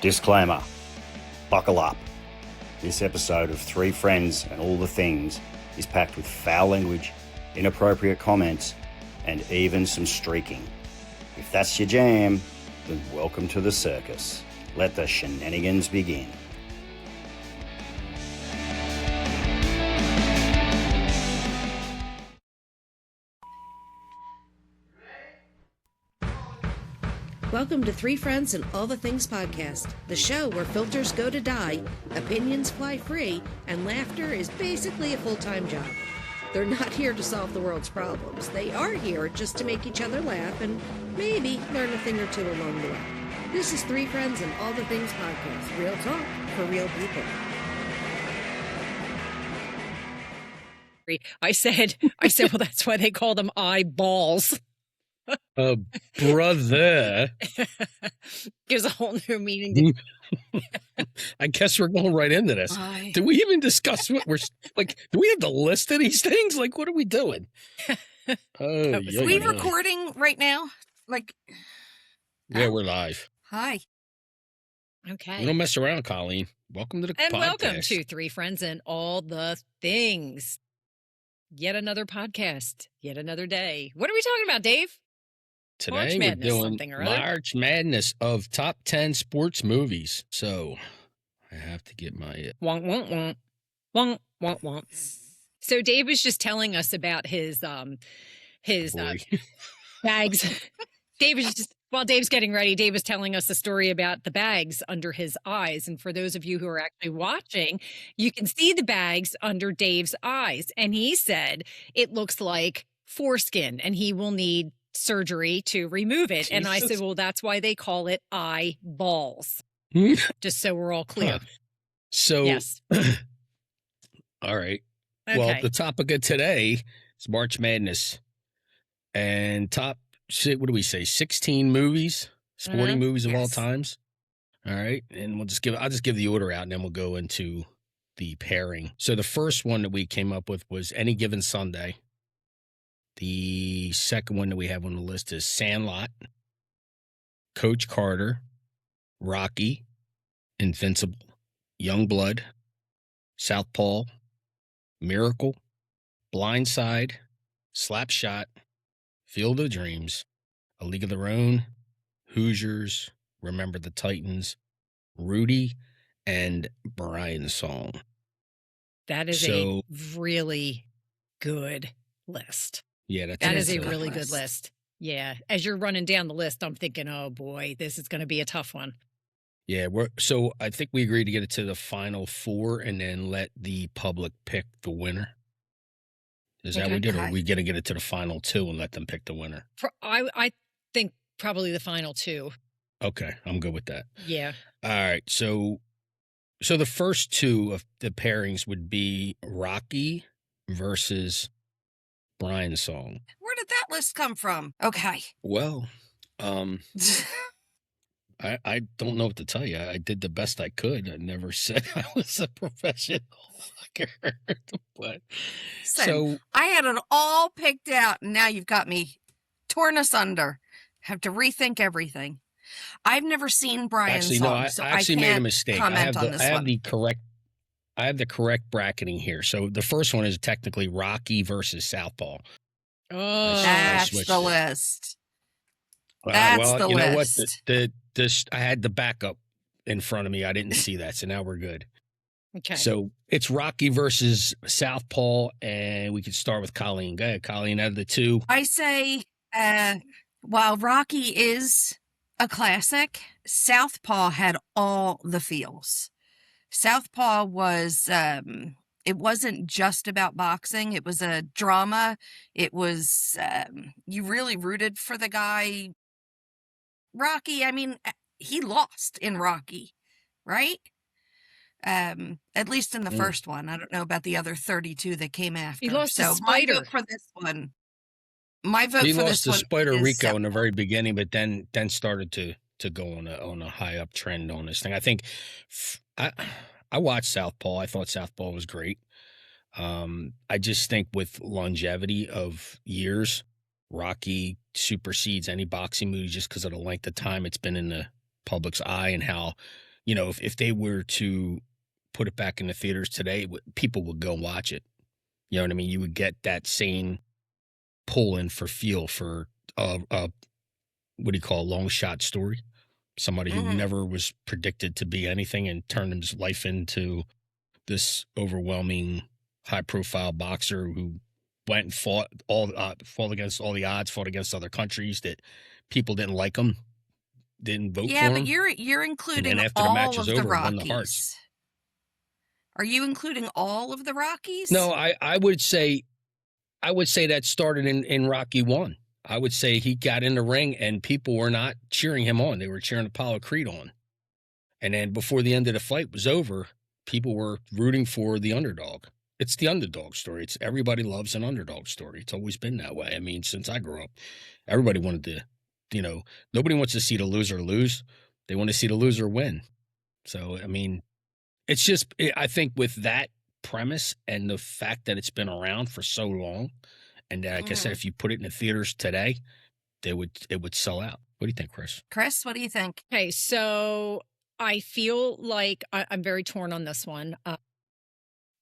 Disclaimer, buckle up. This episode of Three Friends and All the Things is packed with foul language, inappropriate comments, and even some streaking. If that's your jam, then welcome to the circus. Let the shenanigans begin. Welcome to Three Friends and All the Things podcast, the show where filters go to die, opinions fly free, and laughter is basically a full-time job. They're not here to solve the world's problems. They are here just to make each other laugh and maybe learn a thing or two along the way. This is Three Friends and All the Things podcast, real talk for real people. I said, well, that's why they call them eyeballs. Brother. Gives a whole new meaning to I guess we're going right into this. Do we even discuss what we're like? Do we have the list of these things? Like, what are we doing? Are we recording right now? Yeah, we're live. Hi. Okay. We don't mess around, Colleen. Welcome to the And podcast. welcome to Three Friends and All the Things. Yet another podcast. Yet another day. What are we talking about, Dave? Today March we're Madness, doing something or other. March Madness of top 10 sports movies. So I have to get my Wonk, wonk, wonk. Wonk, wonk, wonk. So Dave was just telling us about his bags. Dave was just, while Dave's getting ready, Dave was telling us a story about the bags under his eyes. And for those of you who are actually watching, you can see the bags under Dave's eyes. And he said it looks like foreskin and he will need surgery to remove it. And I said, well, that's why they call it eyeballs. Just so we're all clear. So, yes. All right. Okay. Well, the topic of today is March Madness. And top, what do we say, 16 movies, sporting movies of all times? All right. And I'll just give the order out and then we'll go into the pairing. So the first one that we came up with was Any Given Sunday. The second one that we have on the list is Sandlot, Coach Carter, Rocky, Invincible, Youngblood, Southpaw, Miracle, Blindside, Slapshot, Field of Dreams, A League of Their Own, Hoosiers, Remember the Titans, Rudy, and Brian's Song. That is a really good list. Yeah, that is a really good list. Yeah. As you're running down the list, I'm thinking, oh boy, this is going to be a tough one. Yeah, so I think we agreed to get it to the final four and then let the public pick the winner. Is that what we did? Or are we going to get it to the final two and let them pick the winner? I think probably the final two. Okay, I'm good with that. Yeah. All right, so the first two of the pairings would be Rocky versus Brian's Song. Where did that list come from? Okay. Well, I don't know what to tell you. I did the best I could. I never said I was a professional fucker. But so I had it all picked out, and now you've got me torn asunder. Have to rethink everything. I've never seen Brian's Actually, Song, no, so I actually made a mistake. I have the correct bracketing here. So the first one is technically Rocky versus Southpaw. Oh, that's the list. That's the list. You know what? I had the backup in front of me. I didn't see that, so now we're good. Okay. So it's Rocky versus Southpaw, and we could start with Colleen. Go ahead, Colleen, out of the two. I say, while Rocky is a classic, Southpaw had all the feels. Southpaw was, it wasn't just about boxing. It was a drama. It was, you really rooted for the guy. Rocky, I mean, he lost in Rocky, right? At least in the first one. I don't know about the other 32 that came after. He lost to Spider. My vote for this one. He lost to Spider Rico in the very beginning, but then started to go on a high up trend on this thing. I think I watched Southpaw. I thought Southpaw was great. I just think with longevity of years, Rocky supersedes any boxing movie just because of the length of time it's been in the public's eye and how you know, if they were to put it back in the theaters today, people would go watch it. You know what I mean? You would get that same pull in for feel for what do you call a long shot story? Somebody who Mhm. never was predicted to be anything and turned his life into this overwhelming high profile boxer who went and fought against all the odds, fought against other countries that people didn't like him, didn't vote Yeah, for but him, you're and then including after the match all is of the over, won the hearts. Rockies. Are you including all of the Rockies? No, I would say that started in Rocky 1. I would say he got in the ring and people were not cheering him on. They were cheering Apollo Creed on. And then before the end of the fight was over, people were rooting for the underdog. It's the underdog story. It's everybody loves an underdog story. It's always been that way. I mean, since I grew up, everybody wanted to, you know, nobody wants to see the loser lose. They want to see the loser win. So, I mean, it's just, I think with that premise and the fact that it's been around for so long, and like I said, Mhm. if you put it in the theaters today, it would sell out. What do you think, Chris? Chris, what do you think? Okay, so I feel like I'm very torn on this one.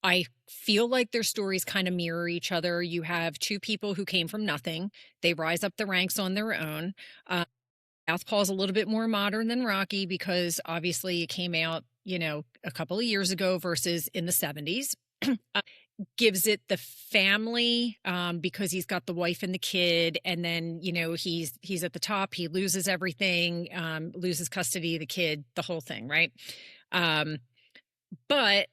I feel like their stories kind of mirror each other. You have two people who came from nothing. They rise up the ranks on their own. Southpaw's a little bit more modern than Rocky because obviously it came out, a couple of years ago versus in the 70s. Gives it the family because he's got the wife and the kid, and then he's at the top. He loses everything, loses custody of the kid, the whole thing, right? But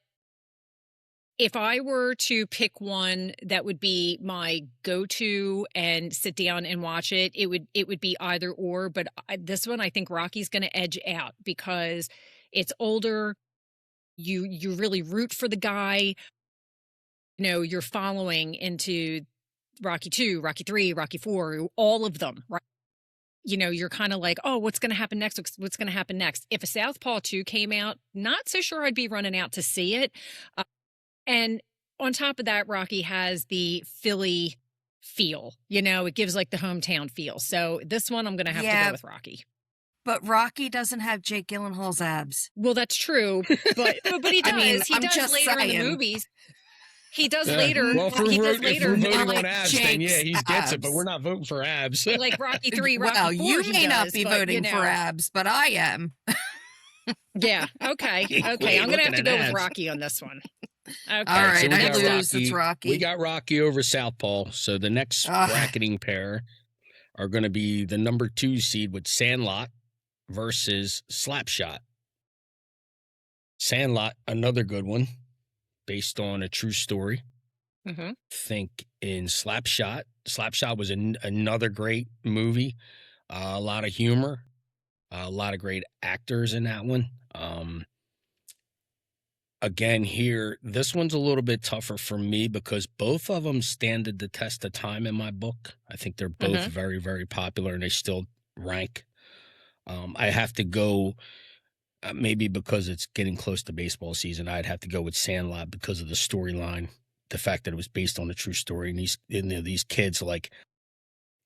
if I were to pick one that would be my go-to and sit down and watch it, it would be either or. But this one, I think Rocky's going to edge out because it's older. You really root for the guy. You're following into Rocky 2, Rocky 3, Rocky 4, all of them, right? You're kind of like, oh, what's going to happen next? What's going to happen next? If a Southpaw 2 came out, not so sure I'd be running out to see it. And on top of that, Rocky has the Philly feel, it gives like the hometown feel. So this one, I'm going to have to go with Rocky. But Rocky doesn't have Jake Gyllenhaal's abs. Well, that's true, but he does. I mean, he I'm does just later in the saying. movies. He does later. Well, if we're he does voting, later. if we're voting like on abs, then yeah, Jake's he gets it. But abs. we're not voting for abs. Like Rocky 3, Rocky Well, 4, you he may not does, be but, voting for abs, but I am. Yeah. Okay. We Okay. ain't I'm gonna have to looking go at with abs. Rocky on this one. Okay. All right, so we I got lose. It's Rocky. We got Rocky over Southpaw. So the next bracketing pair are going to be the number 2 seed with Sandlot versus Slapshot. Sandlot, another good one, based on a true story. Mm-hmm. Think in Slapshot. Slapshot was another great movie. A lot of humor, a lot of great actors in that one. Again, here, this one's a little bit tougher for me because both of them standed the test of time in my book. I think they're both very, very popular and they still rank. I have to go, maybe because it's getting close to baseball season, I'd have to go with Sandlot because of the storyline, the fact that it was based on a true story. And these kids, like,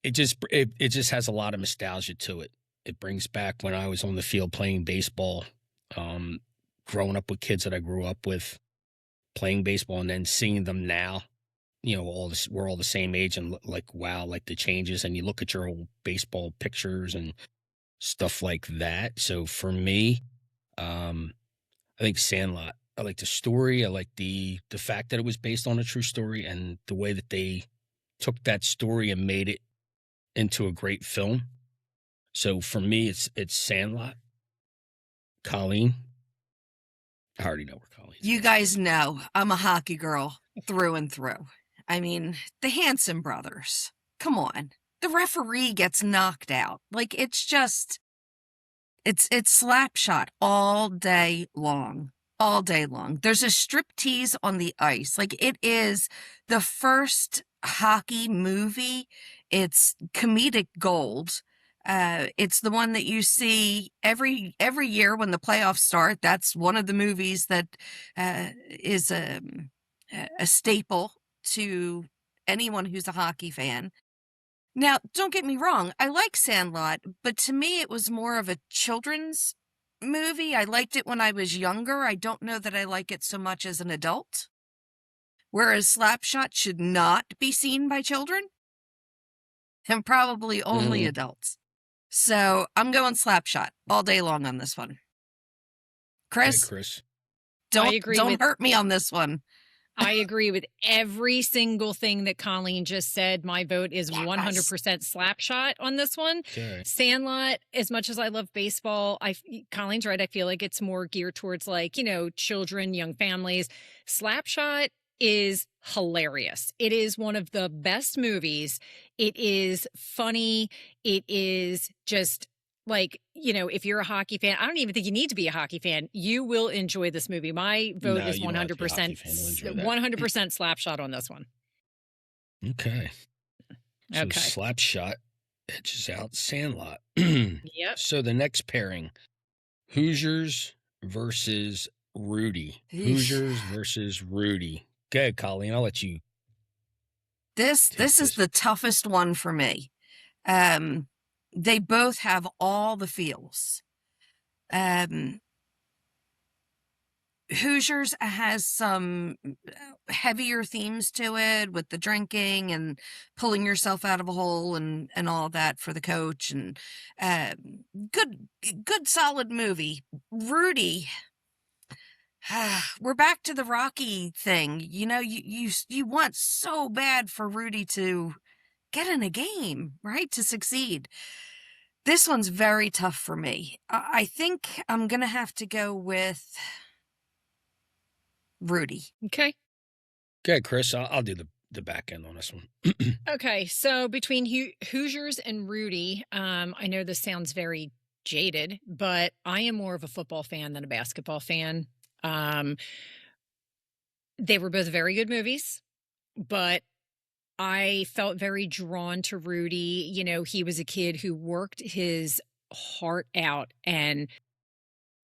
it just has a lot of nostalgia to it. It brings back when I was on the field playing baseball, growing up with kids that I grew up with playing baseball, and then seeing them now, we're all the same age, and like, wow, like the changes, and you look at your old baseball pictures and stuff like that. So for me, I think Sandlot, I like the story. I like the fact that it was based on a true story and the way that they took that story and made it into a great film. So for me, it's Sandlot. Colleen, I already know where Colleen is. You guys know I'm a hockey girl through and through. I mean, the Hanson brothers. Come on. The referee gets knocked out. Like, it's just, it's Slapshot all day long. All day long. There's a striptease on the ice. Like, it is the first hockey movie. It's comedic gold. It's the one that you see every year when the playoffs start. That's one of the movies that is a staple to anyone who's a hockey fan. Now, don't get me wrong. I like Sandlot, but to me, it was more of a children's movie. I liked it when I was younger. I don't know that I like it so much as an adult. Whereas Slapshot should not be seen by children and probably only adults. So I'm going Slapshot all day long on this one. Chris, Hey, Chris. don't hurt me on this one. I agree with every single thing that Colleen just said. My vote is 100% Slapshot on this one. Okay. Sandlot, as much as I love baseball, Colleen's right. I feel like it's more geared towards children, young families. Slapshot is hilarious. It is one of the best movies. It is funny. It is just if you're a hockey fan, I don't even think you need to be a hockey fan. You will enjoy this movie. My vote is 100%, 100% Slapshot on this one. Okay. So Okay. Slapshot edges out Sandlot. Yep. So the next pairing, Hoosiers versus Rudy. Hoosiers versus Rudy. Go ahead, Colleen. I'll let you. This is the toughest one for me. They both have all the feels. Hoosiers has some heavier themes to it with the drinking and pulling yourself out of a hole and all that for the coach, and good solid movie. Rudy, we're back to the Rocky thing. You want so bad for Rudy to get in a game, right? To succeed. This one's very tough for me. I think I'm going to have to go with Rudy. Okay. Okay, Chris, I'll do the back end on this one. Okay. So between Hoosiers and Rudy, I know this sounds very jaded, but I am more of a football fan than a basketball fan. They were both very good movies, but I felt very drawn to Rudy. He was a kid who worked his heart out and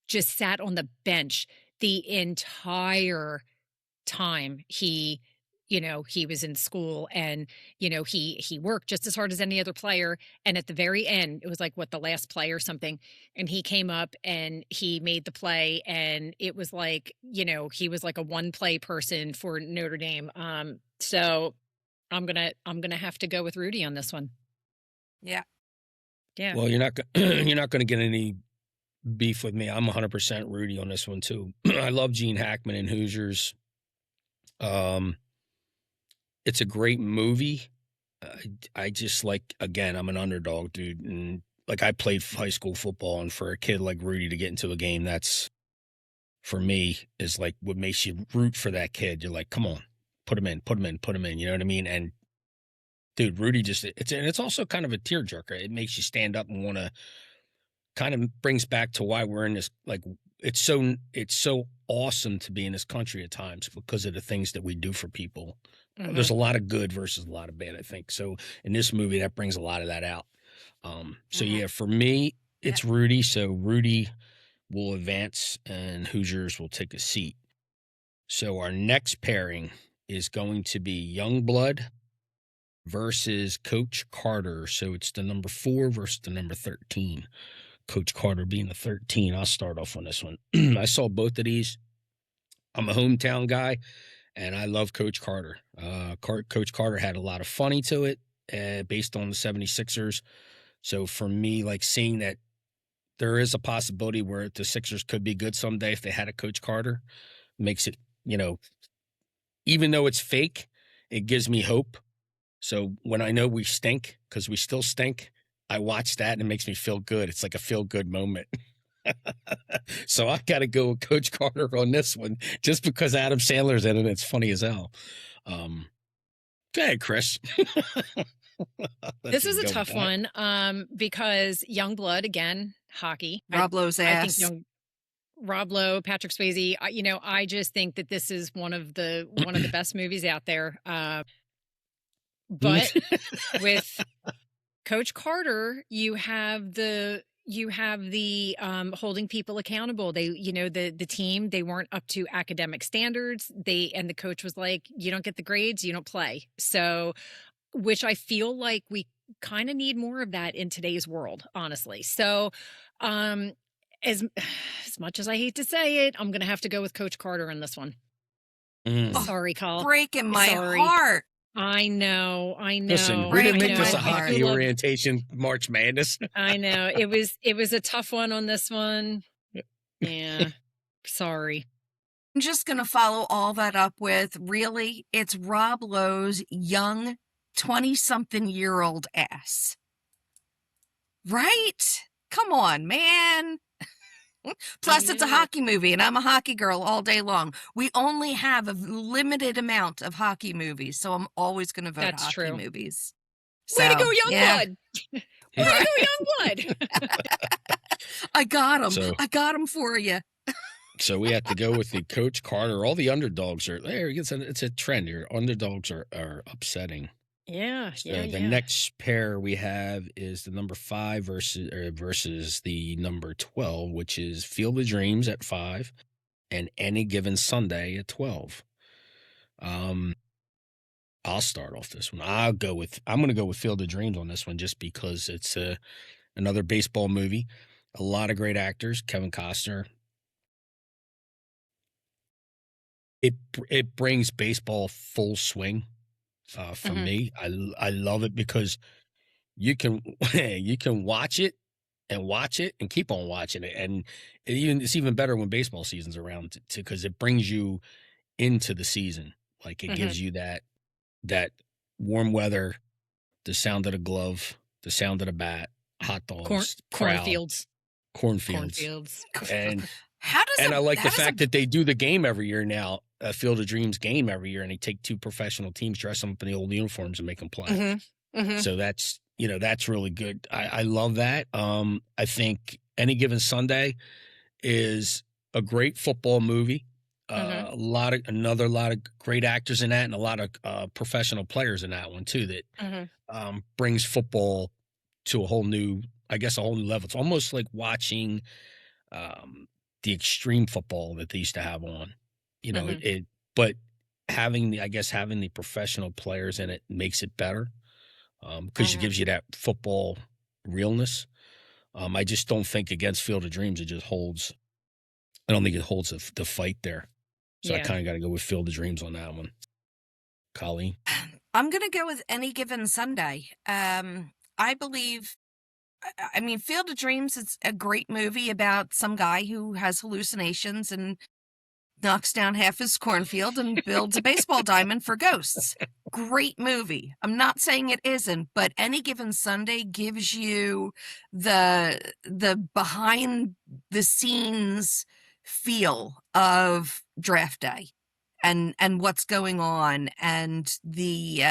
just sat on the bench the entire time he was in school, and he worked just as hard as any other player. And at the very end, it was the last play or something, and he came up and he made the play, and it was he was like a one play person for Notre Dame. So I'm gonna have to go with Rudy on this one. Yeah. Well, you're not gonna get any beef with me. I'm 100% Rudy on this one too. I love Gene Hackman in Hoosiers. It's a great movie. I just again, I'm an underdog, dude, and I played high school football, and for a kid like Rudy to get into a game, that's for me is what makes you root for that kid. You're like, come on. Put him in. You know what I mean? And dude, Rudy it's also kind of a tearjerker. It makes you stand up and want to, kind of brings back to why we're in this. It's so awesome to be in this country at times because of the things that we do for people. Mm-hmm. There's a lot of good versus a lot of bad, I think. So in this movie, that brings a lot of that out. Yeah, for me, it's Rudy. So Rudy will advance and Hoosiers will take a seat. So our next pairing is going to be Youngblood versus Coach Carter. So it's the number 4 versus the number 13. Coach Carter being the 13. I'll start off on this one. I saw both of these. I'm a hometown guy, and I love Coach Carter. Coach Carter had a lot of funny to it based on the 76ers. So for me, seeing that there is a possibility where the Sixers could be good someday if they had a Coach Carter makes it, even though it's fake, it gives me hope. So when I know we stink, because we still stink, I watch that and it makes me feel good. It's like a feel-good moment. So I got to go with Coach Carter on this one, just because Adam Sandler's in it. It's funny as hell. Go ahead, Chris. This is a tough one because Youngblood, again, hockey. Rob Lowe's ass. I think Rob Lowe, Patrick Swayze. I just think that this is one of the best movies out there. But with Coach Carter, you have the holding people accountable. They, the team, they weren't up to academic standards. And the coach was like, you don't get the grades, you don't play. So, which I feel like we kind of need more of that in today's world, honestly. So, As as much as I hate to say it, I'm gonna have to go with Coach Carter in this one. Sorry, Carl. Breaking my Sorry. heart. I know. Listen, we didn't Breaking make this my a heart. hockey orientation March Madness. I know. It was a tough one on this one. Yeah. Sorry. I'm just going to follow all that up with, really, it's Rob Lowe's young 20-something-year-old ass. Right? Come on, man. Plus, it's a hockey movie, and I'm a hockey girl all day long. We only have a limited amount of hockey movies, so I'm always going to vote That's hockey true. movies. Way to So, go, yeah. Youngblood! Way to go, Youngblood! I got him. So- I got him for you. So we have to go with the Coach Carter. All the underdogs are there. It's a trend here. Underdogs are upsetting. Yeah, So yeah, the yeah. next pair we have is the number 5 versus the number 12, which is Field of Dreams at 5 and Any Given Sunday at 12. I'll start off this one. I'm going to go with Field of Dreams on this one just because it's another baseball movie. A lot of great actors. Kevin Costner. It brings baseball full swing for me. I love it because you can watch it and keep on watching it, and it's even better when baseball season's around because it brings you into the season. Like it gives you that warm weather, the sound of the glove, the sound of the bat, hot dogs, crowd, cornfields, and I like the fact that they do the game every year now, a Field of Dreams game every year, and they take 2 professional teams, dress them up in the old uniforms, and make them play. So that's really good. I love that. I think Any Given Sunday is a great football movie. A lot of great actors in that, and a lot of professional players in that one too. That brings football to a whole new level. It's almost like watching the extreme football that they used to have on, but having the professional players in it makes it better because it gives you that football realness. I just don't think against Field of Dreams it just holds. I don't think it holds the fight there. So I kind of got to go with Field of Dreams on that one. Colleen? I'm going to go with Any Given Sunday. I believe, Field of Dreams is a great movie about some guy who has hallucinations and knocks down half his cornfield and builds a baseball diamond for ghosts. Great movie. I'm not saying it isn't, but Any Given Sunday gives you the behind the scenes feel of draft day and what's going on and the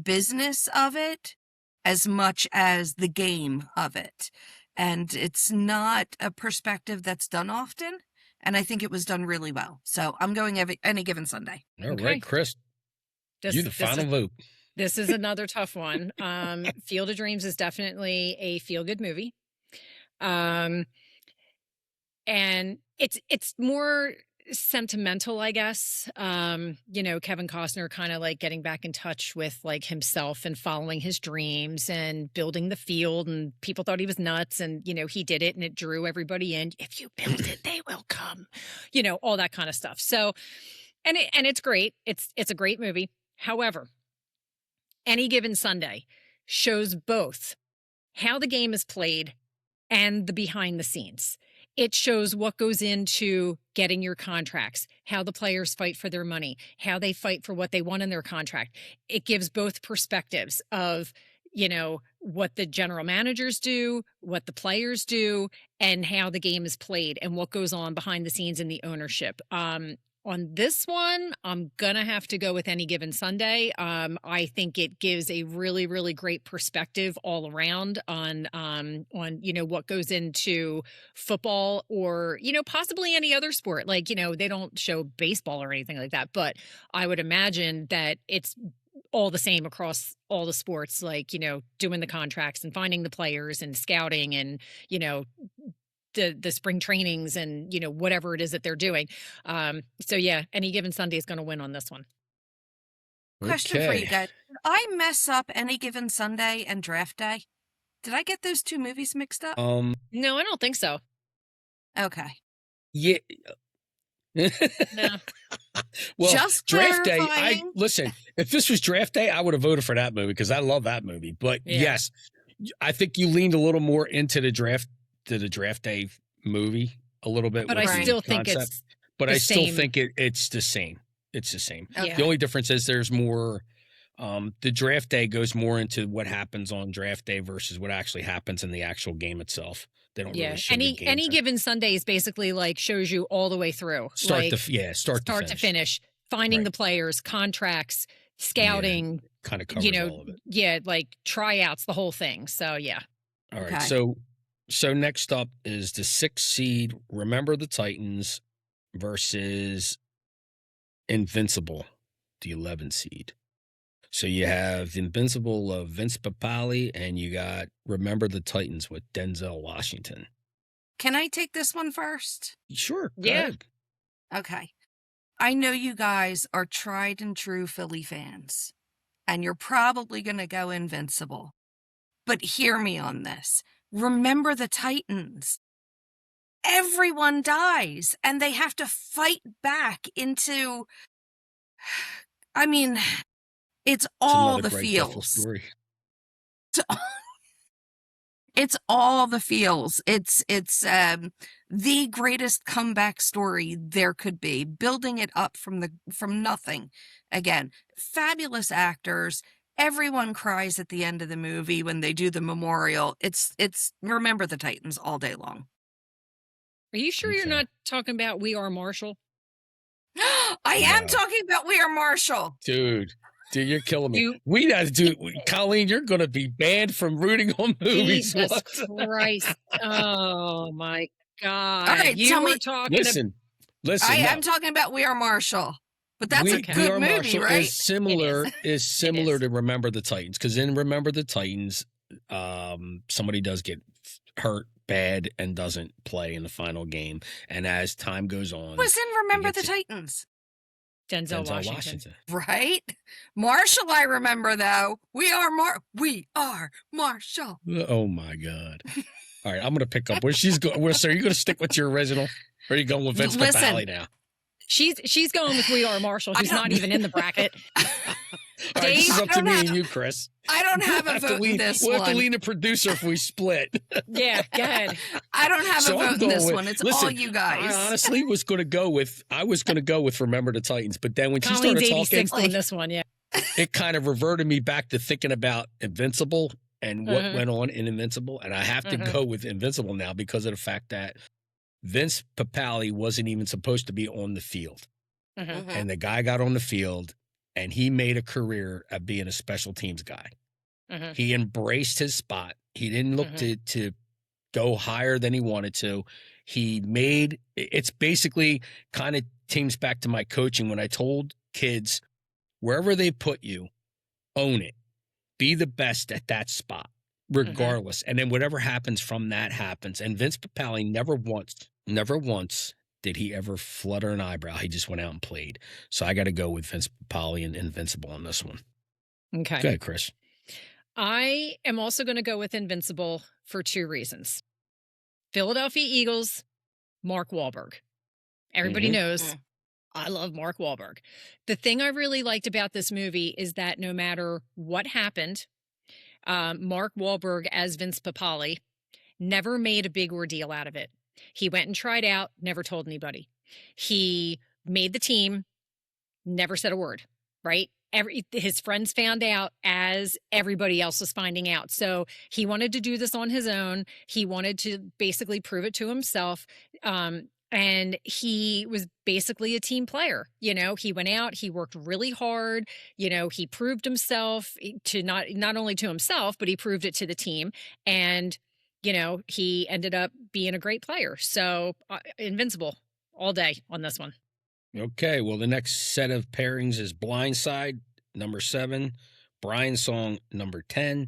business of it as much as the game of it. And it's not a perspective that's done often. And I think it was done really well. So I'm going Any Given Sunday. All right, Chris. You the final vote. This is another tough one. Field of Dreams is definitely a feel-good movie. And it's more sentimental, I guess. Kevin Costner kind of like getting back in touch with like himself and following his dreams and building the field, and people thought he was nuts, and he did it and it drew everybody in. If you build it, they will come. All that kind of stuff. So and it's great. It's a great movie. However, Any Given Sunday shows both how the game is played and the behind the scenes. It shows what goes into getting your contracts, how the players fight for their money, how they fight for what they want in their contract. It gives both perspectives of, what the general managers do, what the players do, and how the game is played and what goes on behind the scenes in the ownership. On this one, I'm going to have to go with Any Given Sunday. I think it gives a really, really great perspective all around on what goes into football or, possibly any other sport. Like, they don't show baseball or anything like that, but I would imagine that it's all the same across all the sports, like, doing the contracts and finding the players and scouting and, the spring trainings and whatever it is that they're doing. So yeah, Any Given Sunday is going to win on this one. Question for you guys: did I mess up Any Given Sunday and Draft Day? Did I get those 2 movies mixed up? No, I don't think so. Okay. Yeah. No. Well, Just draft day. clarifying. Listen. If this was draft day, I would have voted for that movie because I love that movie. But Yeah. yes, I think you leaned a little more into the draft day movie a little bit. But with I the still think concept. it's But the I still same. think it's the same. It's the same. Okay. The only difference is there's more. The draft day goes more into what happens on draft day versus what actually happens in the actual game itself. They don't really show the game. Any given Sunday is basically like shows you all the way through. Start like, to finish. Finding Right. the players, contracts, scouting, Kind of covers all of it. Yeah, like tryouts, the whole thing. So yeah. All right. Okay. So next up is the 6th seed, Remember the Titans versus Invincible, the 11th seed. So you have Invincible of Vince Papale, and you got Remember the Titans with Denzel Washington. Can I take this one first? Sure. Go Yeah. ahead. Okay. I know you guys are tried and true Philly fans, and you're probably going to go Invincible. But hear me on this. Remember the Titans. Everyone dies, and they have to fight back into. I mean, it's all another the great Buffalo feels. story. It's all the feels. It's the greatest comeback story there could be, building it up from nothing. Again, fabulous actors. Everyone cries at the end of the movie when they do the memorial. It's Remember the Titans all day long. Are you sure you're Okay. not talking about We Are Marshall? I am No. talking about We Are Marshall. Dude, you're killing me. You- We got to do, Colleen, you're going to be banned from rooting on movies. Jesus What? Christ. Oh my God. All right, you tell were me- talking Listen. I no. am talking about We Are Marshall. But that's a okay. good We Are movie, Marshall right? is similar is. to Remember the Titans, because in Remember the Titans, somebody does get hurt bad and doesn't play in the final game, and as time goes on, Was in Remember the gets it. Titans, Denzel, Denzel Washington. right? Marshall, I remember though. We are Marshall. Oh my God! All right, I'm going to pick up where she's going. So are you going to stick with your original, or are you going with Vince Listen. Papale now? She's going with We Are Marshall, who's not even in the bracket. All right, this is Dave, up I to don't me have- and you, Chris. I don't have We'll a vote in this We'll have to one. lean the producer if we split. Yeah, go ahead. I don't have So a I'm vote in going this with- one. It's listen, all you guys. I honestly was going to go with Remember the Titans, but then when she Colleen's started 86 talking, on this one, yeah. it kind of reverted me back to thinking about Invincible and what Uh-huh. went on in Invincible, and I have to Uh-huh. go with Invincible now because of the fact that Vince Papale wasn't even supposed to be on the field, Uh-huh. Mhm. and the guy got on the field, and he made a career of being a special teams guy. Uh-huh. He embraced his spot. He didn't look to go higher than he wanted to. It's basically kind of teams back to my coaching when I told kids, wherever they put you, own it. Be the best at that spot, regardless. And then whatever happens from that happens. And Vince Papale never once did he ever flutter an eyebrow. He just went out and played. So I got to go with Vince Papale and Invincible on this one. Okay. Go ahead, Chris. I am also going to go with Invincible for 2 reasons. Philadelphia Eagles, Mark Wahlberg. Everybody Mhm. knows I love Mark Wahlberg. The thing I really liked about this movie is that no matter what happened, Mark Wahlberg as Vince Papale never made a big ordeal out of it. He went and tried out, never told anybody. He made the team, never said a word, right? His friends found out as everybody else was finding out. So he wanted to do this on his own. He wanted to basically prove it to himself. And he was basically a team player. You know, he went out, he worked really hard. You know, he proved himself to not only to himself, but he proved it to the team. And, you know, he ended up being a great player. So Invincible all day on this one. Okay, well, the next set of pairings is Blindside, number 7, Brian's Song, number 10,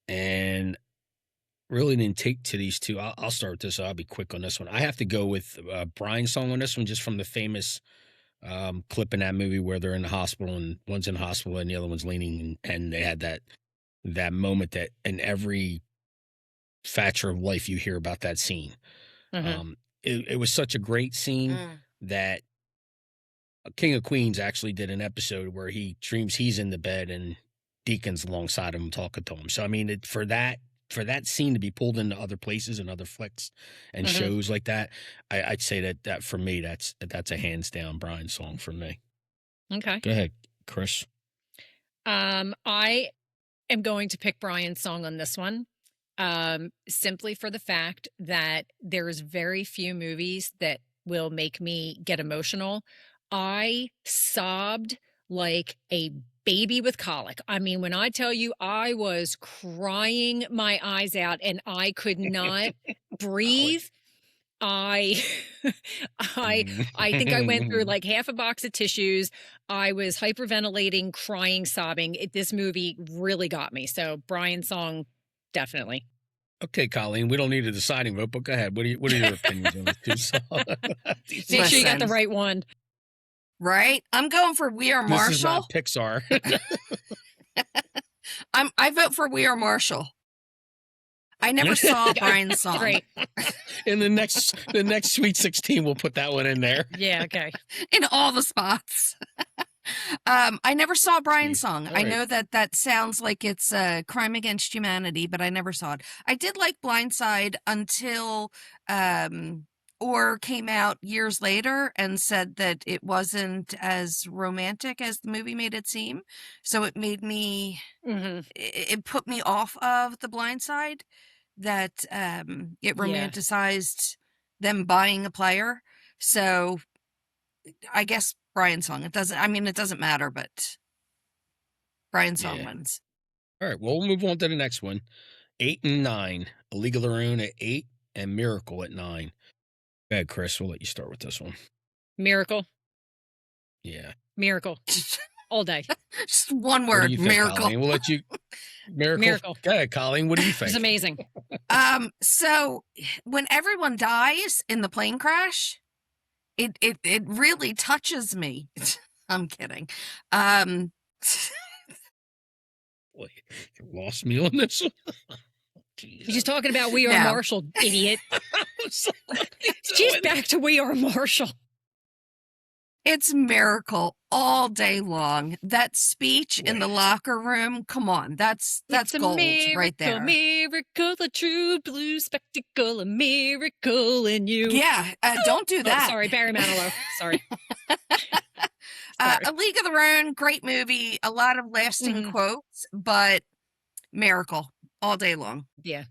and really didn't take to these two. I'll start with this. I'll be quick on this one. I have to go with Brian's Song on this one, just from the famous clip in that movie where they're in the hospital and one's in the hospital and the other one's leaning, and they had that moment that in every factor of life you hear about that scene. Uh-huh. it was such a great scene that King of Queens actually did an episode where he dreams he's in the bed and Deacon's alongside him talking to him. So I mean, for that scene to be pulled into other places and other flicks and shows like that, I'd say that for me, that's a hands down Brian song for me. Okay. Go ahead, Chris. I am going to pick Brian's song on this one, simply for the fact that there's very few movies that will make me get emotional. I sobbed like a baby with colic. I mean, when I tell you I was crying my eyes out and I could not breathe, I think I went through like half a box of tissues. I was hyperventilating, crying, sobbing. This movie really got me. So Brian's song, definitely. Okay, Colleen, we don't need a deciding vote, but go ahead. What are your opinions on the two songs? Make sure you got the right one. Right? I'm going for We Are Marshall. This is not Pixar. I vote for We Are Marshall. I never saw Brian's song. Great. In the next Sweet 16, we'll put that one in there. Yeah, okay. In all the spots. I never saw Brian's song. All I right. know that sounds like it's a crime against humanity, but I never saw it. I did like Blindside until Orr came out years later and said that it wasn't as romantic as the movie made it seem. So it made me, it put me off of The Blind Side, that it romanticized them buying a player. So I guess Brian's song. It doesn't matter, but Brian's song wins. All right, well, we'll move on to the next one. 8 and 9. A League of Their Own at 8 and Miracle at 9. Go ahead, Chris. We'll let you start with this one. Miracle. Yeah. Miracle. All day. Just one What do word, you think, miracle. Colleen? We'll let you. Miracle. Go ahead, Colleen. What do you think? It's amazing. So when everyone dies in the plane crash, it really touches me. I'm kidding. Boy, you lost me on this one. He's just talking about We Are Marshall, idiot. She's back to We Are Marshall. It's Miracle all day long. That speech in the locker room, come on, that's gold right there. Miracle, a true blue spectacle, a miracle in you. Yeah, don't do that. Oh, sorry, Barry Manilow. Sorry. A League of Their Own, great movie, a lot of lasting quotes, but Miracle all day long. Yeah.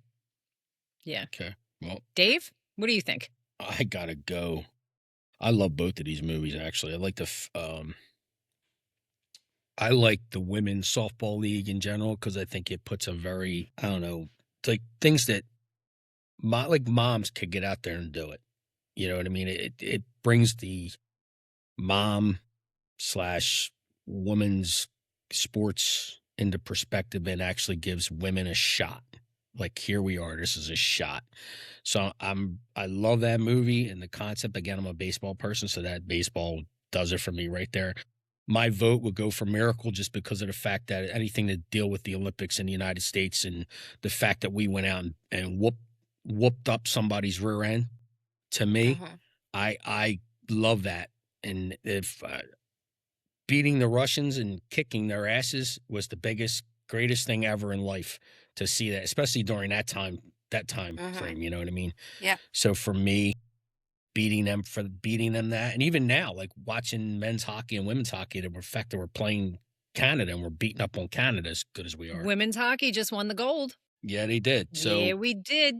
Yeah. Okay. Well, Dave, what do you think? I gotta go. I love both of these movies, actually. I like the women's softball league in general because I think it puts a very, I don't know, it's like things that moms could get out there and do it. You know what I mean? It brings the mom/women's sports into perspective and actually gives women a shot. Like, here we are, this is a shot. So I love that movie and the concept. Again, I'm a baseball person, so that baseball does it for me right there. My vote would go for Miracle just because of the fact that anything to deal with the Olympics in the United States and the fact that we went out and whooped up somebody's rear end. To me, I love that. And if beating the Russians and kicking their asses was the greatest thing ever in life, to see that, especially during that time frame, you know what I mean? Yeah. So for me, beating them that, and even now, like watching men's hockey and women's hockey, the fact that we're playing Canada and we're beating up on Canada as good as we are. Women's hockey just won the gold. Yeah, they did. So yeah, we did.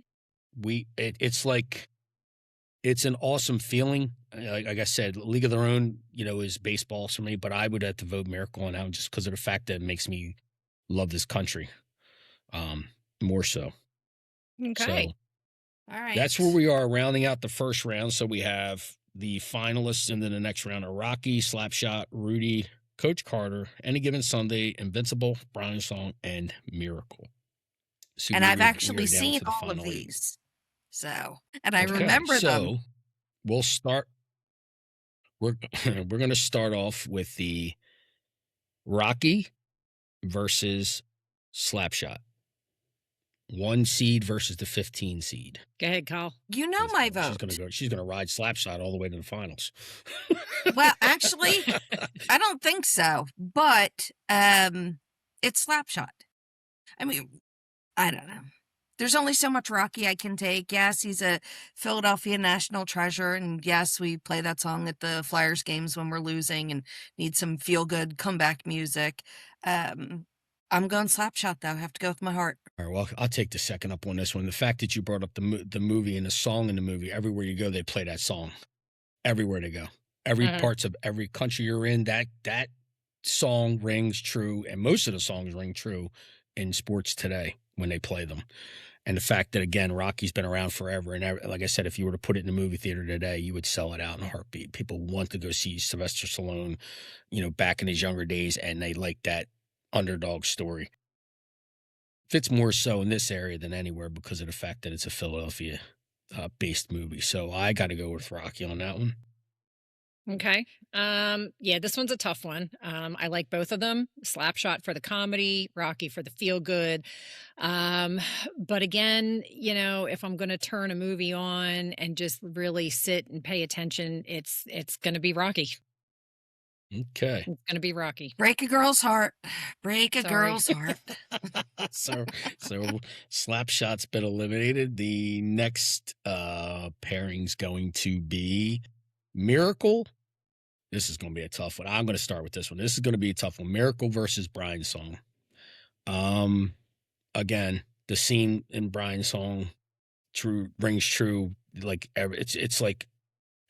It's like, it's an awesome feeling. Like I said, League of Their Own, is baseball for me, but I would have to vote Miracle on out just because of the fact that it makes me love this country. More so. Okay. So all right. that's where we are rounding out the first round. So we have the finalists, and then the next round are Rocky, Slapshot, Rudy, Coach Carter, Any Given Sunday, Invincible, Brian's Song, and Miracle. So and I've actually seen all of these. So, and I remember them. So we'll start. We're going to start off with the Rocky versus Slapshot. 1 seed versus the 15 seed. Go ahead, Kyle. You know my vote. She's gonna ride Slapshot all the way to the finals. Well, actually, I don't think so. But it's Slapshot. I mean, I don't know. There's only so much Rocky I can take. Yes, he's a Philadelphia national treasure. And yes, we play that song at the Flyers games when we're losing and need some feel-good comeback music. I'm going Slapshot, though. I have to go with my heart. All right, well, I'll take the second up on this one. The fact that you brought up the movie and the song in the movie, everywhere you go, they play that song. Everywhere they go. Every parts of every country you're in, that song rings true. And most of the songs ring true in sports today when they play them. And the fact that, again, Rocky's been around forever. And like I said, if you were to put it in the movie theater today, you would sell it out in a heartbeat. People want to go see Sylvester Stallone, back in his younger days, and they like that underdog story. Fits more so in this area than anywhere because of the fact that it's a Philadelphia based movie. So I got to go with Rocky on that one. Okay. Yeah, this one's a tough one. I like both of them. Slapshot for the comedy, Rocky for the feel good. But again, if I'm going to turn a movie on and just really sit and pay attention, it's going to be Rocky. Okay. It's going to be Rocky. Break a girl's heart. Break a girl's heart. So Slapshot's been eliminated. The next pairing's going to be Miracle. This is going to be a tough one. I'm going to start with this one. This is going to be a tough one. Miracle versus Brian's song. Again, the scene in Brian's song rings true. Like it's like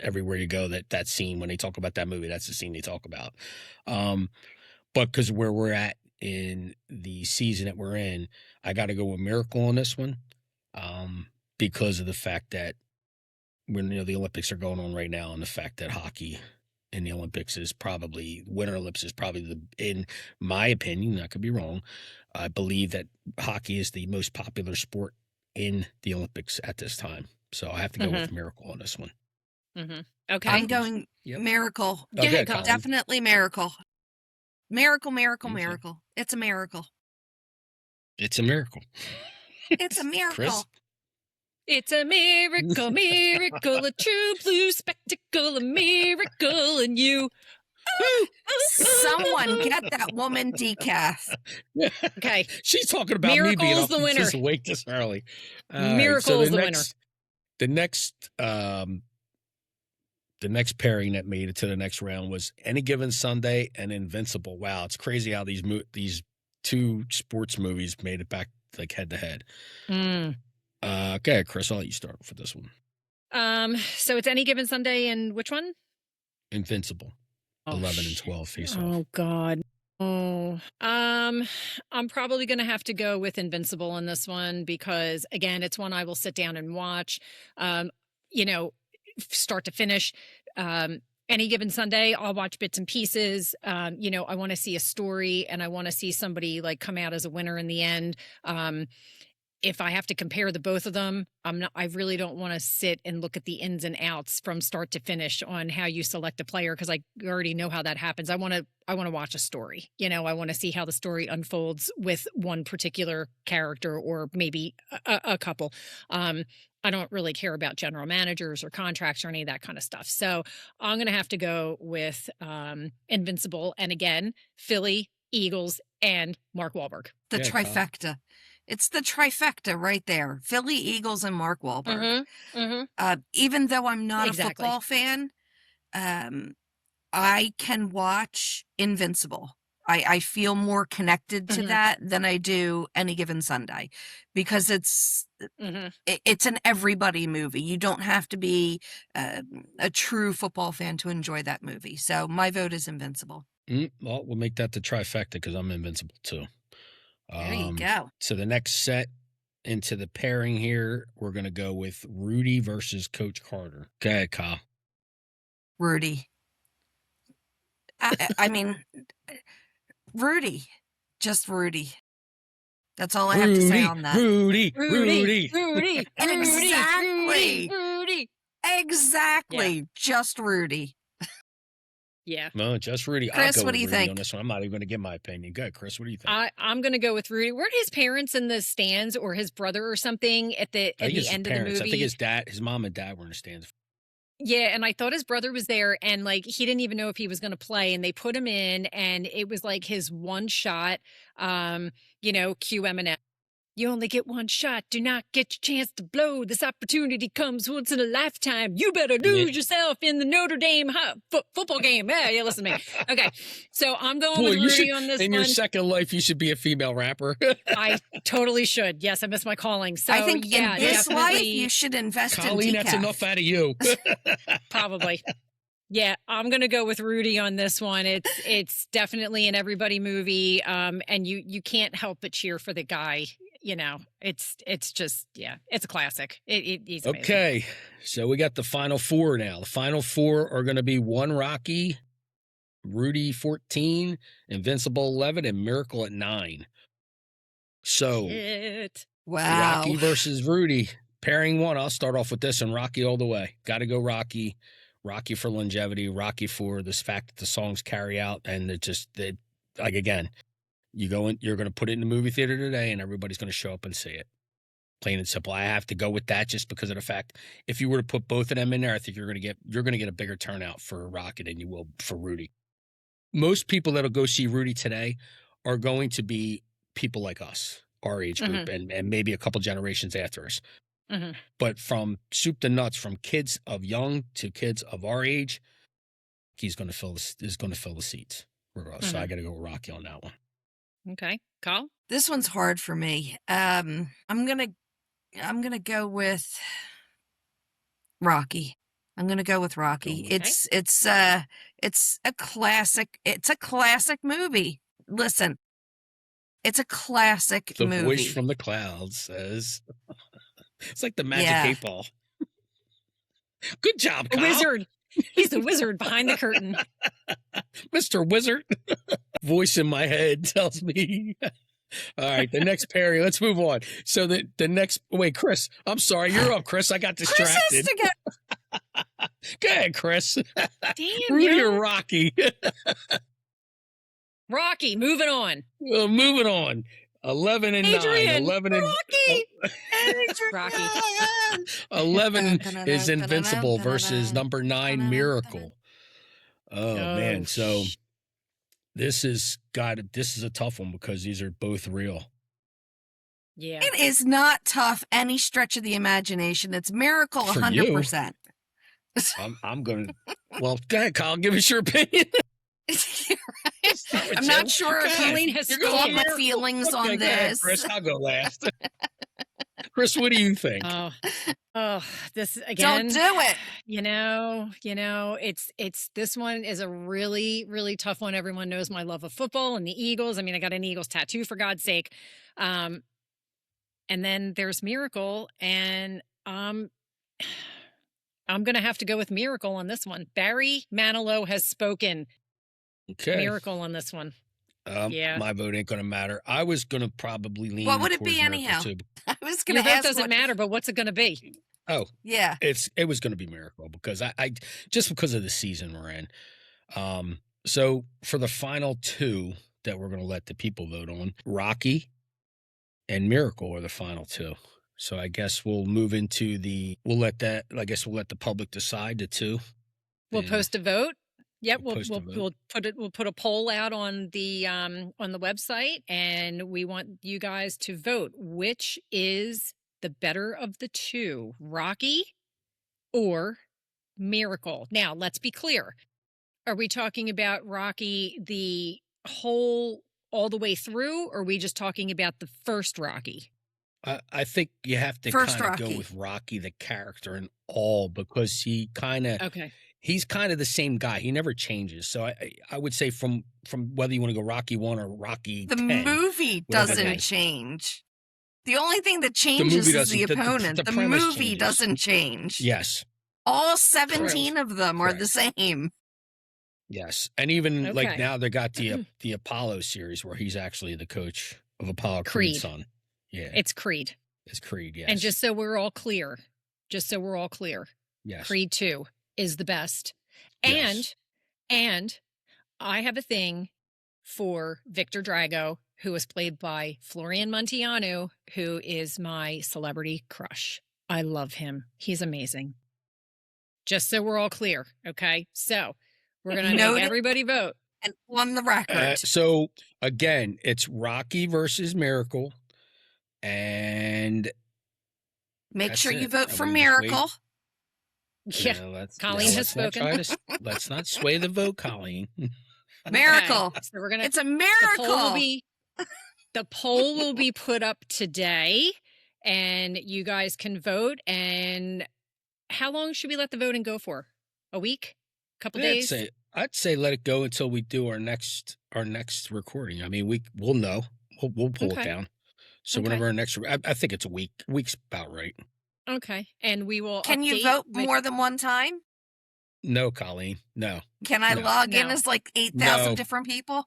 everywhere you go, that scene when they talk about that movie, that's the scene they talk about. But because where we're at in the season that we're in, I got to go with Miracle on this one, because of the fact that when the Olympics are going on right now, and the fact that hockey in the Olympics is probably Winter Olympics is probably in my opinion, I could be wrong. I believe that hockey is the most popular sport in the Olympics at this time. So I have to go with Miracle on this one. Okay. I'm going Miracle. Okay, definitely Miracle. Miracle. Okay. It's a miracle. It's a miracle. It's a miracle. Chris? It's a miracle, miracle, a true blue spectacle, a miracle in you. Someone get that woman decaf. Okay. She's talking about Miracle's me being up the winner. Just awake this early. Miracle's the winner. The next pairing that made it to the next round was Any Given Sunday and Invincible. Wow, it's crazy how these two sports movies made it back like head to head. Okay, Chris, I'll let you start for this one. So it's Any Given Sunday and which one? Invincible. 11 and 12 face off. Oh God. Oh. I'm probably going to have to go with Invincible in this one because again, it's one I will sit down and watch. Start to finish. Any Given Sunday, I'll watch bits and pieces. I want to see a story and I want to see somebody like come out as a winner in the end. If I have to compare the both of them, I really don't want to sit and look at the ins and outs from start to finish on how you select a player because I already know how that happens. I want to watch a story. I want to see how the story unfolds with one particular character or maybe a couple. I don't really care about general managers or contracts or any of that kind of stuff. So I'm going to have to go with Invincible. And again, Philly, Eagles, and Mark Wahlberg. The trifecta. It's the trifecta right there. Philly, Eagles, and Mark Wahlberg. Even though I'm not a football fan, I can watch Invincible. I feel more connected to that than I do Any Given Sunday because it's an everybody movie. You don't have to be a true football fan to enjoy that movie. So my vote is Invincible. Well, we'll make that the trifecta because I'm Invincible too. There you go. So the next set into the pairing here, we're going to go with Rudy versus Coach Carter. Go ahead, Kyle. Rudy. I mean, Rudy. Just Rudy. That's all I have to say on that. Rudy. And exactly. Rudy. Exactly. Yeah. Just Rudy. Yeah. No, just Rudy. Chris, I'll go what do with you Rudy think? on this one. I'm not even going to give my opinion. Go ahead, Chris. What do you think? I'm going to go with Rudy. Weren't his parents in the stands or his brother or something at the I think it's end his of the parents. movie? I think his mom and dad were in the stands. Yeah, and I thought his brother was there and like he didn't even know if he was going to play and they put him in and it was like his one shot cue Eminem. You only get one shot. Do not get your chance to blow. This opportunity comes once in a lifetime. You better lose yourself in the Notre Dame football game. Yeah, listen to me. Okay, so I'm going with Rudy on this one. In your second life, you should be a female rapper. I totally should. Yes, I missed my calling. So I think in this definitely. life, you should invest Colleen, in decaf. that's enough out of you. Probably. Yeah, I'm gonna go with Rudy on this one. It's definitely an everybody movie, and you can't help but cheer for the guy. You know, it's just it's a classic. He's amazing. Okay, so we got the final four now. The final four are going to be one Rocky, Rudy 14, Invincible 11, and Miracle at 9. So Wow. Rocky versus Rudy, pairing one. I'll start off with this and Rocky all the way. Got to go Rocky. Rocky for longevity. Rocky for this fact that the songs carry out and again. You're going to put it in the movie theater today and everybody's going to show up and see it. Plain and simple. I have to go with that just because of the fact if you were to put both of them in there, I think you're going to get a bigger turnout for Rocket than you will for Rudy. Most people that'll go see Rudy today are going to be people like us, our age group, and maybe a couple generations after us. Mm-hmm. But from soup to nuts, from kids of young to kids of our age, is going to fill the seats. So I got to go with Rocky on that one. Okay, Carl. This one's hard for me. I'm gonna go with Rocky. I'm gonna go with Rocky. Okay. It's a classic. It's a classic movie. Listen, it's a classic movie. The voice from the clouds says, "It's like the magic 8-ball." Good job, Kyle. A wizard. He's the wizard behind the curtain. Mr. Wizard. Voice in my head tells me. All right, the next pairing. Let's move on. So the next. Wait, Chris. I'm sorry. You're up, Chris. I got distracted. Chris has to Go ahead, Chris. Damn, Rudy or Rocky? Rocky. Moving on. Well, moving on. 11 and Adrian, 9. 11 and Rocky. 11 is Invincible versus number 9 Miracle. Oh man, so this is a tough one because these are both real. Yeah. It is not tough any stretch of the imagination. It's Miracle 100%. I'm going to well, go ahead, Kyle, give us your opinion. I'm not sure if Colleen has my feelings on this. Chris, I'll go last. Chris, what do you think? Oh, this again. Don't do it. You know, it's this one is a really, really tough one. Everyone knows my love of football and the Eagles. I mean, I got an Eagles tattoo for God's sake. And then there's Miracle, and I'm going to have to go with Miracle on this one. Barry Manilow has spoken. Okay. Miracle on this one. Yeah. My vote ain't going to matter. I was going to probably lean. What would it be Miracle anyhow? too. I was going to Your ask. vote doesn't matter, but what's it going to be? Oh, yeah. It was going to be Miracle because I just because of the season we're in. So for the final two that we're going to let the people vote on, Rocky and Miracle are the final two. So I guess we'll move into we'll let the public decide the two. We'll post a vote. Yep, We'll put a poll out on the website, and we want you guys to vote. Which is the better of the two, Rocky or Miracle? Now, let's be clear. Are we talking about Rocky the whole all the way through, or are we just talking about the first Rocky? I think you have to kind of go with Rocky the character and all because he kind of He's kind of the same guy. He never changes. So I would say from whether you want to go Rocky 1 or Rocky 10. The movie doesn't change. The only thing that changes is the opponent. The movie doesn't change. Yes. All 17 of them are the same. Yes. And even like now they got the Apollo series where he's actually the coach of Apollo Creed's son. Yeah. It's Creed. It's Creed, yes. And just so we're all clear, yes. Creed 2 is the best. And And I have a thing for Victor Drago, who was played by Florian Montiano, who is my celebrity crush. I love him. He's amazing. Just so we're all clear, okay? So we're going to make everybody vote. And on the record. So, again, it's Rocky versus Miracle. And make sure you vote for Miracle. Yeah, Colleen has spoken. Let's not sway the vote, Colleen. Miracle. Okay. So we're gonna. It's a miracle. The poll will be put up today, and you guys can vote. And how long should we let the voting go for? A week? A couple days? I'd say let it go until we do our next recording. I mean, we'll know. We'll pull it down. So whenever our next, I think it's a week. A week's about right. Okay, and we will. Can you vote more than one time? No, Colleen. No. Can I log in as like 8,000 different people?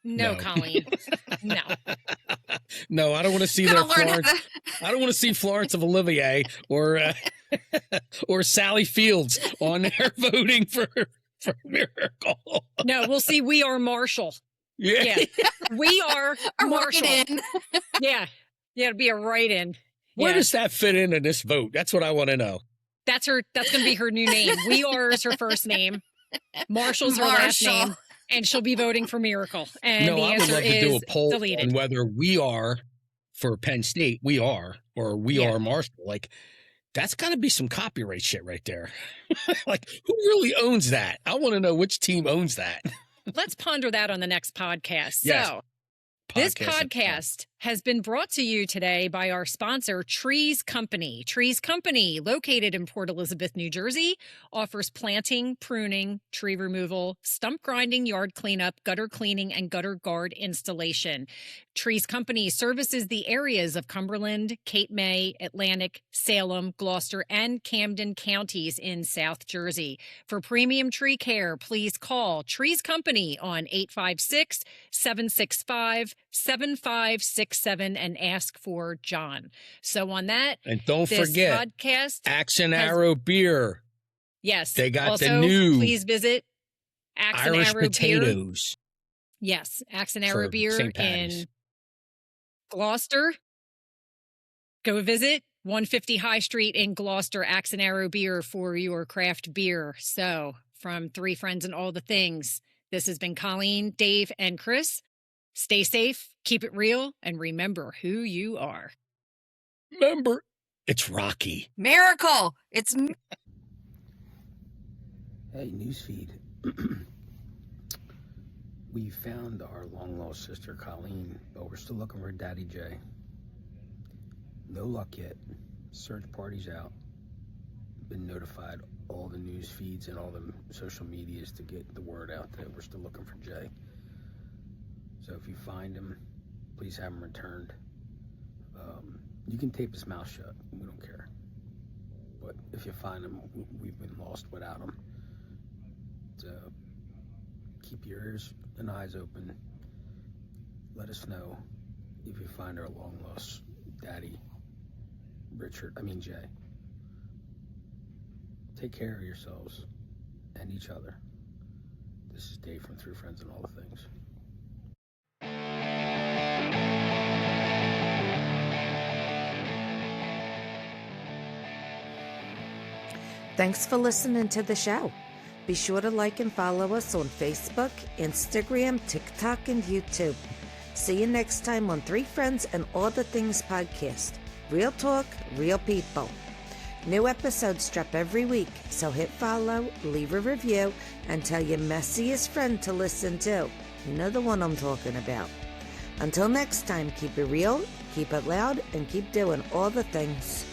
No, Colleen. No. No, I don't want to see their Florence. I don't want to see Florence of Olivier or Sally Fields on there voting for Miracle. No, we'll see. We Are Marshall. Yeah. We Are Marshall. Yeah. It'll be a write-in. Where does that fit into this vote? That's what I want to know. That's going to be her new name. We Are is her first name. Marshall's her last name. And she'll be voting for Miracle. And the I would answer love to do a poll deleted. on whether we are for Penn State, we are, or we are Marshall. Like, that's got to be some copyright shit right there. Like, who really owns that? I want to know which team owns that. Let's ponder that on the next podcast. Yes. So, this podcast has been brought to you today by our sponsor, Trees Company. Trees Company, located in Port Elizabeth, New Jersey, offers planting, pruning, tree removal, stump grinding, yard cleanup, gutter cleaning, and gutter guard installation. Trees Company services the areas of Cumberland, Cape May, Atlantic, Salem, Gloucester, and Camden counties in South Jersey. For premium tree care, please call Trees Company on 856-765-7567 and ask for John. So on that, and don't forget podcast, Axe and Arrow Beer. Yes, they got also, the new please visit Axe Irish and Arrow potatoes. Beer. Yes, Axe and Arrow Beer in Gloucester. Go visit 150 High Street in Gloucester, Axe and Arrow Beer for your craft beer. So from Three Friends and All the Things, this has been Colleen, Dave, and Chris. Stay safe, keep it real, and remember who you are. Remember, it's Rocky. Miracle. It's... Hey, newsfeed. We found our long-lost sister, Colleen, but we're still looking for Daddy Jay. No luck yet. Search party's out. Been notified all the news feeds and all the social medias to get the word out that we're still looking for Jay. So if you find him, please have him returned. You can tape his mouth shut. We don't care. But if you find him, we've been lost without him. So keep your ears and eyes open. Let us know if you find our long lost daddy, Jay. Take care of yourselves and each other. This is Dave from Three Friends and All the Things. Thanks for listening to the show. Be sure to like and follow us on Facebook, Instagram, TikTok, and YouTube. See you next time on Three Friends and All the Things podcast. Real talk, real people. New episodes drop every week, so hit follow, leave a review, and tell your messiest friend to listen too. You know the one I'm talking about. Until next time, keep it real, keep it loud, and keep doing all the things.